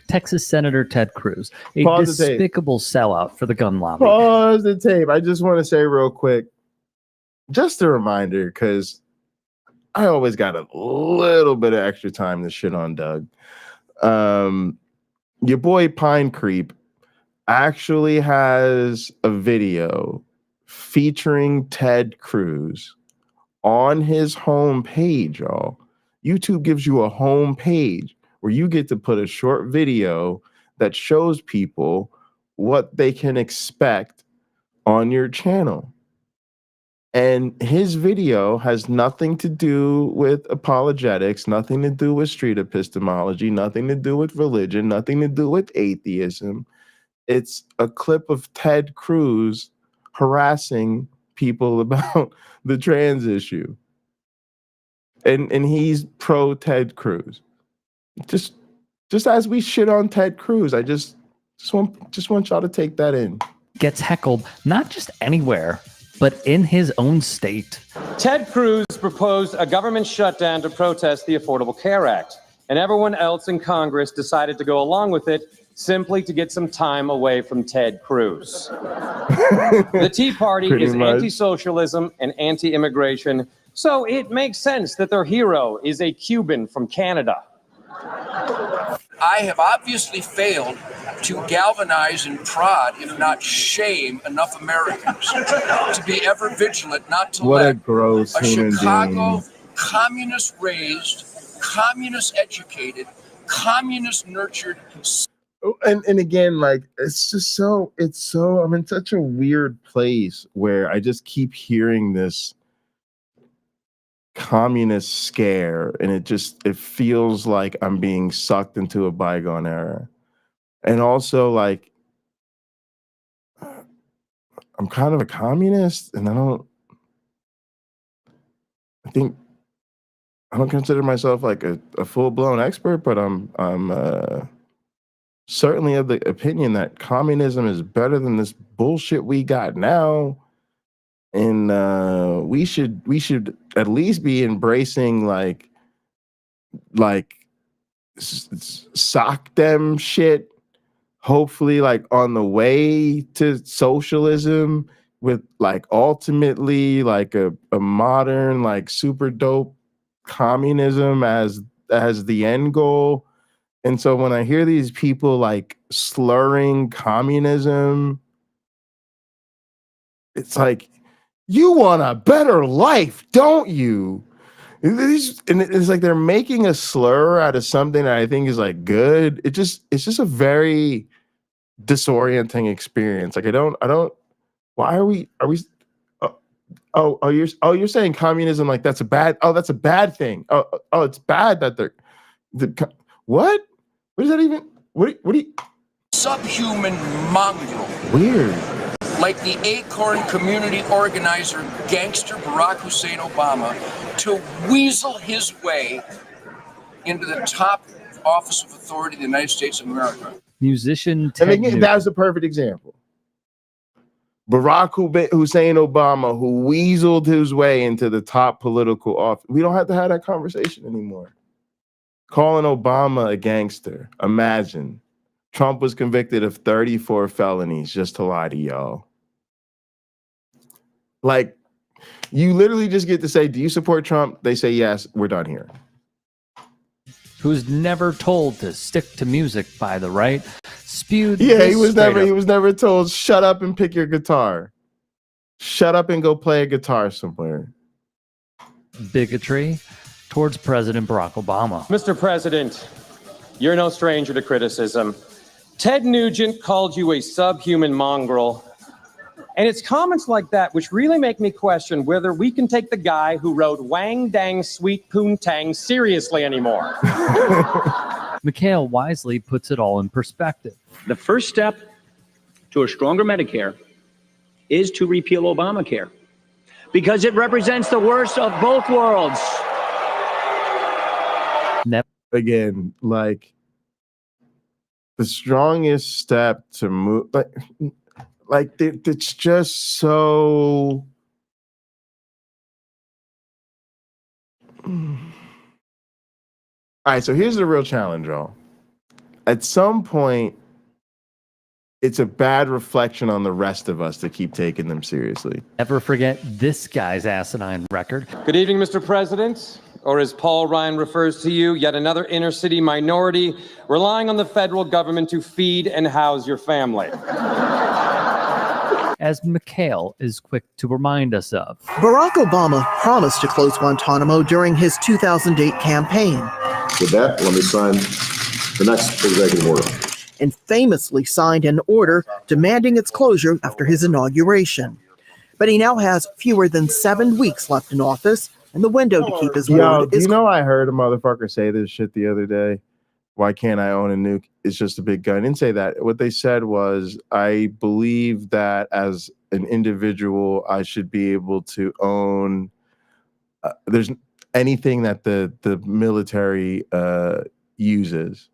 Texas Senator Ted Cruz, a despicable sellout for the gun lobby. Pause the tape. I just want to say real quick, just a reminder, because I always got a little bit of extra time to shit on Doug. Your boy Pine Creep actually has a video featuring Ted Cruz on his home page, y'all. YouTube gives you a home page where you get to put a short video that shows people what they can expect on your channel. And his video has nothing to do with apologetics, nothing to do with street epistemology, nothing to do with religion, nothing to do with atheism. It's a clip of Ted Cruz harassing people about the trans issue. And he's pro Ted Cruz. Just as we shit on Ted Cruz, I just want y'all to take that in. Gets heckled not just anywhere, but in his own state. Ted Cruz proposed a government shutdown to protest the Affordable Care Act, and everyone else in Congress decided to go along with it, simply to get some time away from Ted Cruz. The Tea Party Pretty is much. anti-socialism and anti-immigration, so it makes sense that their hero is a Cuban from Canada. I have obviously failed to galvanize and prod, if not shame, enough Americans to be ever vigilant not to What a let gross a human Chicago being. communist-raised, communist-educated, communist-nurtured And again, like it's so I'm in such a weird place where I just keep hearing this communist scare, and it feels like I'm being sucked into a bygone era. And also, like, I'm kind of a communist, and I don't consider myself like a full-blown expert, but I'm certainly of the opinion that communism is better than this bullshit we got now. And we should at least be embracing like sock them shit, hopefully like on the way to socialism, with like ultimately like a modern like super dope communism as the end goal. And so when I hear these people like slurring communism, it's like, you want a better life, don't you? And it's like they're making a slur out of something that I think is like good. It's just a very disorienting experience. Like I don't. Why are we? You're saying communism like that's a bad. Oh, that's a bad thing. Oh, it's bad that they're what? What is that even? What do you? subhuman mongrel. Weird. Like the Acorn community organizer gangster Barack Hussein Obama to weasel his way into the top office of authority in the United States of America. Musician Ted And again, Nugent. that's a perfect example. Barack Hussein Obama, who weaseled his way into the top political office. We don't have to have that conversation anymore. Calling Obama a gangster. Imagine. Trump was convicted of 34 felonies just to lie to y'all. Like, you literally just get to say, do you support Trump? They say yes, we're done here. Who's never told to stick to music by the right, spewed. Yeah, this he was straight up. never told, shut up and pick your guitar. Shut up and go play a guitar somewhere. Bigotry towards President Barack Obama. Mr. President, you're no stranger to criticism. Ted Nugent called you a subhuman mongrel. And it's comments like that which really make me question whether we can take the guy who wrote Wang Dang Sweet Poontang seriously anymore. Mikhail wisely puts it all in perspective. The first step to a stronger Medicare is to repeal Obamacare, because it represents the worst of both worlds. Again, like, the strongest step to move, like it's just so. All right, so here's the real challenge, y'all. At some point, it's a bad reflection on the rest of us to keep taking them seriously. Never forget this guy's asinine record. Good evening, Mr. President. Or as Paul Ryan refers to you, yet another inner city minority relying on the federal government to feed and house your family. As Mikhail is quick to remind us of. Barack Obama promised to close Guantanamo during his 2008 campaign. With that, let me sign the next executive order. And famously signed an order demanding its closure after his inauguration. But he now has fewer than 7 weeks left in office, and the window to keep his word Do is... you know I heard a motherfucker say this shit the other day? Why can't I own a nuke? It's just a big gun. I didn't say that. What they said was, I believe that as an individual, I should be able to own there's anything that the military uses.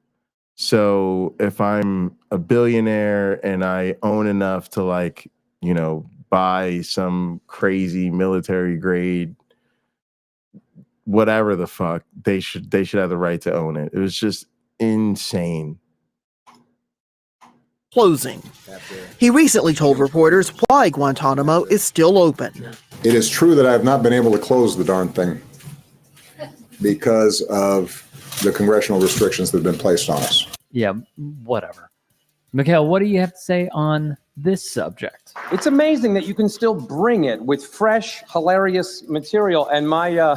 So if I'm a billionaire and I own enough to, like, you know, buy some crazy military grade whatever the fuck, they should have the right to own it. It was just insane. closing. He recently told reporters why Guantanamo is still open. It is true that I have not been able to close the darn thing because of the congressional restrictions that have been placed on us. Yeah, whatever. Mikhail, what do you have to say on this subject? It's amazing that you can still bring it with fresh, hilarious material. And my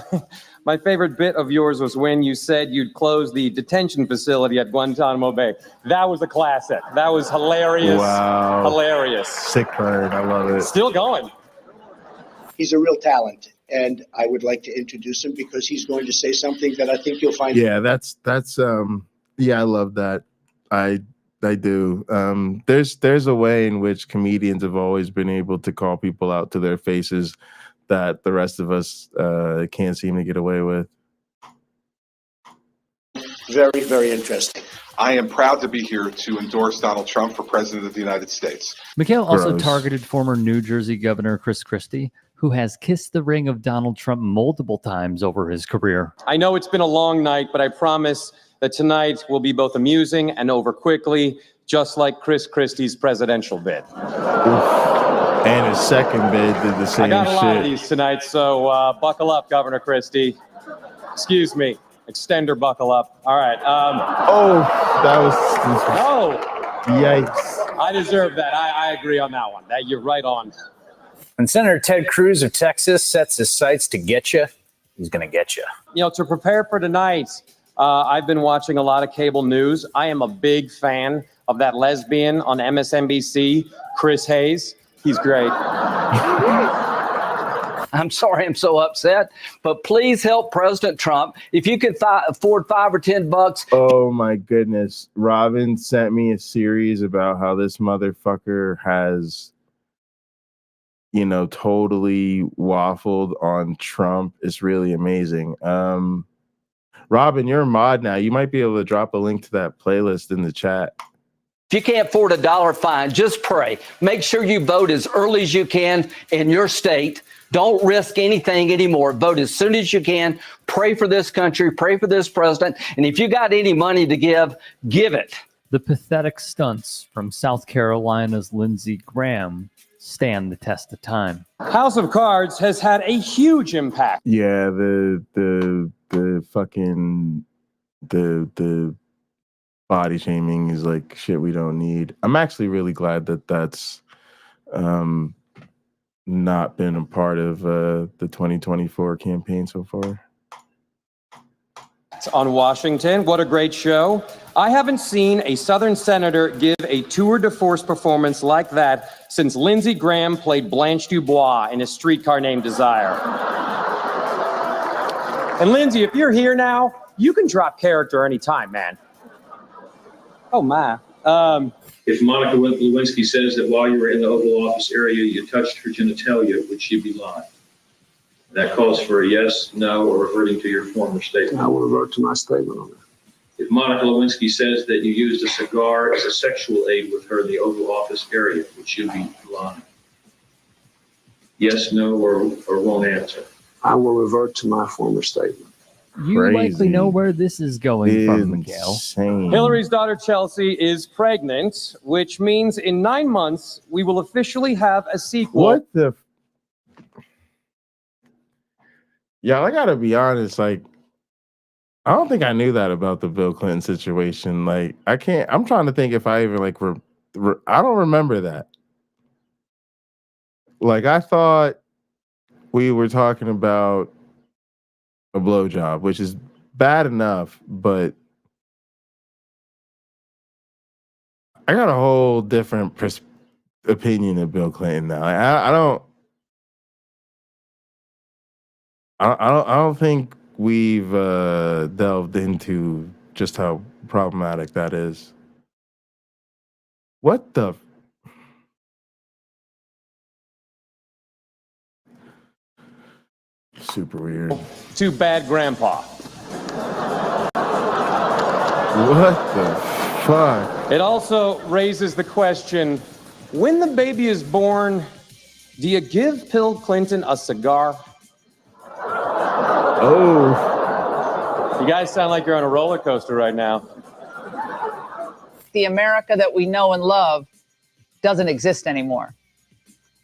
my favorite bit of yours was when you said you'd close the detention facility at Guantanamo Bay. That was a classic. That was hilarious. Wow. Hilarious. Sick bird. I love it. Still going. He's a real talent, and I would like to introduce him because he's going to say something that I think you'll find. Yeah, that's yeah, I love that. I do. There's a way in which comedians have always been able to call people out to their faces that the rest of us can't seem to get away with. Very, very interesting. I am proud to be here to endorse Donald Trump for president of the United States. Mikhail also Gross. targeted former New Jersey Governor Chris Christie, who has kissed the ring of Donald Trump multiple times over his career. I know it's been a long night, but I promise that tonight will be both amusing and over quickly, just like Chris Christie's presidential bid. And his second bid did the same I got a lot of shit. these tonight, so buckle up, Governor Christie. Excuse me, extender buckle up. All right. Oh, that was. Oh, Yikes. I deserve that. I agree on that one. That you're right on. When Senator Ted Cruz of Texas sets his sights to get you, he's going to get you. You know, to prepare for tonight, I've been watching a lot of cable news. I am a big fan of that lesbian on MSNBC, Chris Hayes. He's great. I'm sorry I'm so upset, but please help President Trump. If you could afford $5 or $10. Oh my goodness. Robin sent me a series about how this motherfucker has, you know, totally waffled on Trump. It's really amazing. Robin, you're a mod now. You might be able to drop a link to that playlist in the chat. If you can't afford $1 fine, just pray. Make sure you vote as early as you can in your state. Don't risk anything anymore. Vote as soon as you can. Pray for this country. Pray for this president. And if you got any money to give, give it. The pathetic stunts from South Carolina's Lindsey Graham stand the test of time. House of Cards has had a huge impact. Yeah, the fucking the body shaming is like shit we don't need. I'm actually really glad that that's not been a part of the 2024 campaign so far. On Washington, what a great show. I haven't seen a Southern senator give a tour de force performance like that since Lindsey Graham played Blanche DuBois in A Streetcar Named Desire. And Lindsey, if you're here now, you can drop character anytime, man. Oh my. If Monica Lewinsky says that while you were in the Oval Office area, you touched her genitalia, would she be lying? That calls for a yes, no, or reverting to your former statement. I will revert to my statement on that. If Monica Lewinsky says that you used a cigar as a sexual aid with her in the Oval Office area, would she be lying? Yes, no, or won't answer. I will revert to my former statement. You likely know where this is going from, Mikhail. Hillary's daughter Chelsea is pregnant, which means in 9 months we will officially have a sequel. What the? Yeah, I gotta be honest. Like, I don't think I knew that about the Bill Clinton situation. Like, I can't. I'm trying to think if I even like. I don't remember that. Like, I thought we were talking about a blowjob, which is bad enough, but I got a whole different opinion of Bill Clinton now. I don't think we've delved into just how problematic that is. What the? Super weird. To bad grandpa. What the fuck? It also raises the question, when the baby is born, do you give Bill Clinton a cigar? Oh. You guys sound like you're on a roller coaster right now. the America that we know and love doesn't exist anymore.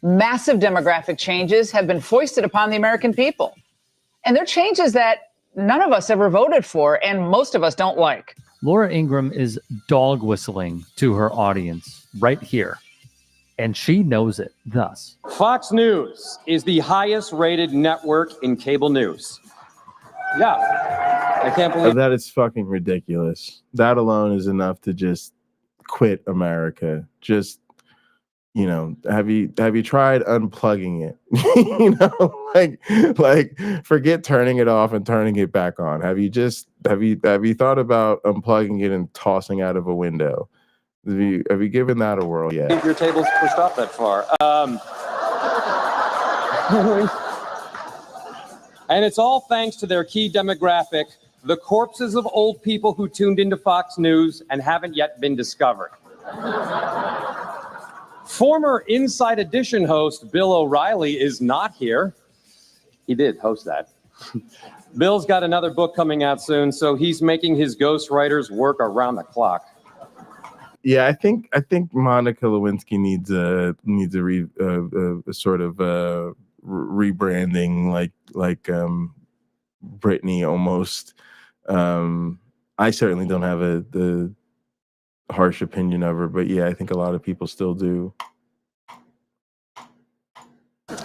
Massive demographic changes have been foisted upon the American people. And they're changes that none of us ever voted for and most of us don't like. Laura Ingraham is dog whistling to her audience right here. And she knows it thus. Fox News is the highest rated network in cable news. Yeah. I can't believe that is fucking ridiculous. That alone is enough to just quit America. Just, you know, have you tried unplugging it? You know, like forget turning it off and turning it back on. Have you thought about unplugging it and tossing out of a window? Have you given that a whirl yet? your table's pushed off that far. And it's all thanks to their key demographic, the corpses of old people who tuned into Fox News and haven't yet been discovered. Former Inside Edition host Bill O'Reilly is not here. He did host that. Bill's got another book coming out soon, so he's making his ghostwriters work around the clock. Yeah, I think Monica Lewinsky needs a sort of rebranding, like Britney almost. I certainly don't have the harsh opinion of her, but yeah, I think a lot of people still do.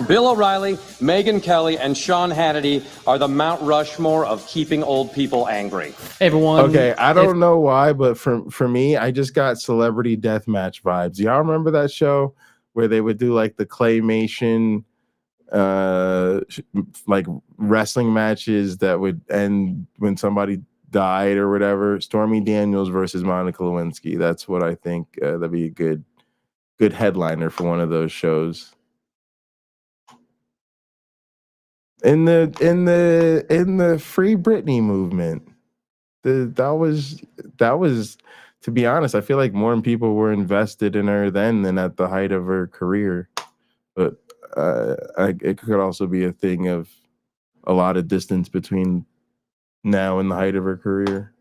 Bill O'Reilly, Megyn Kelly, and Sean Hannity are the Mount Rushmore of keeping old people angry. Hey, everyone. Okay, I don't know why, but for me, I just got Celebrity Deathmatch vibes. Y'all remember that show where they would do like the claymation like wrestling matches that would end when somebody died or whatever? Stormy Daniels versus Monica Lewinsky. That's what I think that'd be a good headliner for one of those shows. In the Free Britney movement, that was to be honest, I feel like more people were invested in her then than at the height of her career. But it could also be a thing of a lot of distance between now and the height of her career.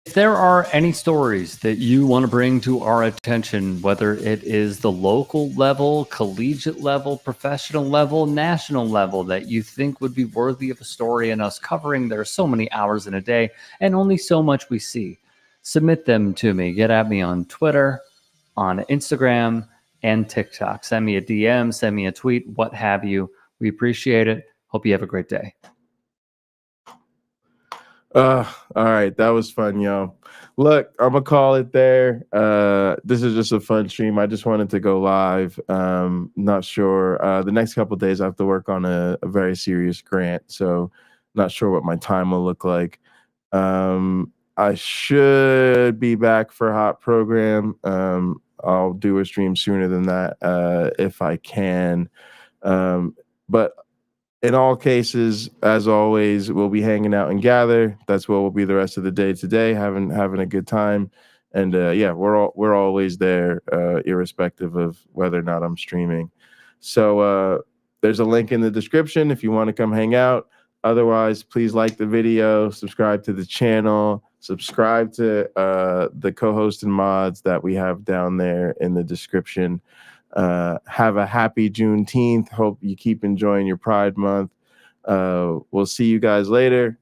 If there are any stories that you want to bring to our attention, whether it is the local level, collegiate level, professional level, national level, that you think would be worthy of a story and us covering, there are so many hours in a day and only so much we see. Submit them to me. Get at me on Twitter, on Instagram, and TikTok. Send me a DM, send me a tweet, what have you. We appreciate it. Hope you have a great day. All right, that was fun, yo. Look, I'm gonna call it there. This is just a fun stream. I just wanted to go live. Not sure. The next couple of days I have to work on a very serious grant, so not sure what my time will look like. I should be back for Hot Program. I'll do a stream sooner than that if I can. But in all cases, as always, we'll be hanging out and gather. That's what will be the rest of the day today, having a good time. And yeah, we're always there, irrespective of whether or not I'm streaming. So there's a link in the description if you want to come hang out. Otherwise, please like the video, subscribe to the channel, subscribe to the co-host and mods that we have down there in the description. Have a happy Juneteenth. Hope you keep enjoying your Pride Month. We'll see you guys later.